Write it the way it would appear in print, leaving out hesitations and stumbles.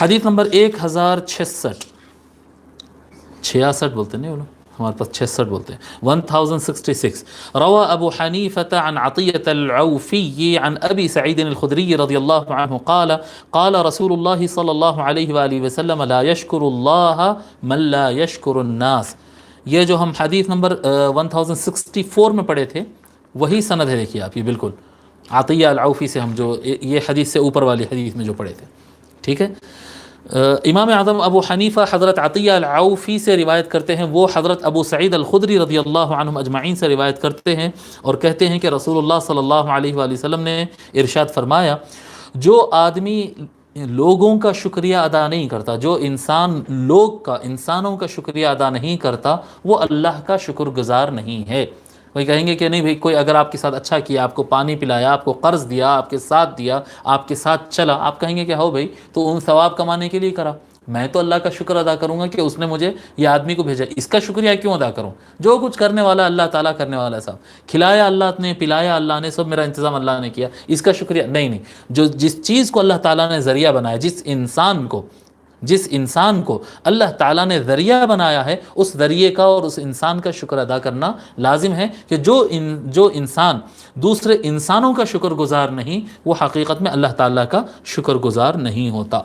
حدیث نمبر 1066، 66 بولتے نہیں وہ لوگ، ہمارے پاس 66 بولتے ہیں، 1066. روى ابو حنيفة عن عطية العوفي عن ابي سعيد الخدري رضي الله عنه قال قال رسول الله صلى الله عليه وآله وسلم لا يشكر الله من لا يشكر الناس. یہ جو ہم حدیث نمبر 1064 میں پڑھے تھے وہی سند ہے، دیکھیے آپ، یہ بالکل عطیہ العوفی سے ہم جو یہ حدیث سے اوپر والی حدیث میں جو پڑھے تھے، ٹھیک ہے. امام اعظم ابو حنیفہ حضرت عطیہ العوفی سے روایت کرتے ہیں، وہ حضرت ابو سعید الخدری رضی اللہ عنہم اجمعین سے روایت کرتے ہیں اور کہتے ہیں کہ رسول اللہ صلی اللہ علیہ وآلہ وسلم نے ارشاد فرمایا، جو آدمی لوگوں کا شکریہ ادا نہیں کرتا، جو انسان انسانوں کا شکریہ ادا نہیں کرتا، وہ اللہ کا شکر گزار نہیں ہے. وہی کہیں گے کہ نہیں بھائی، کوئی اگر آپ کے ساتھ اچھا کیا، آپ کو پانی پلایا، آپ کو قرض دیا، آپ کے ساتھ دیا، آپ کے ساتھ چلا، آپ کہیں گے کہ ہو بھائی تو ان ثواب کمانے کے لیے کرا، میں تو اللہ کا شکر ادا کروں گا کہ اس نے مجھے یہ آدمی کو بھیجا، اس کا شکریہ کیوں ادا کروں؟ جو کچھ کرنے والا اللہ تعالیٰ کرنے والا ہے، صاحب کھلایا اللہ نے، پلایا اللہ نے، سب میرا انتظام اللہ نے کیا، اس کا شکریہ نہیں. جو جس چیز کو اللہ تعالیٰ نے ذریعہ بنایا، جس انسان کو اللہ تعالیٰ نے ذریعہ بنایا ہے، اس ذریعے کا اور اس انسان کا شکر ادا کرنا لازم ہے. کہ جو انسان دوسرے انسانوں کا شکر گزار نہیں، وہ حقیقت میں اللہ تعالیٰ کا شکر گزار نہیں ہوتا.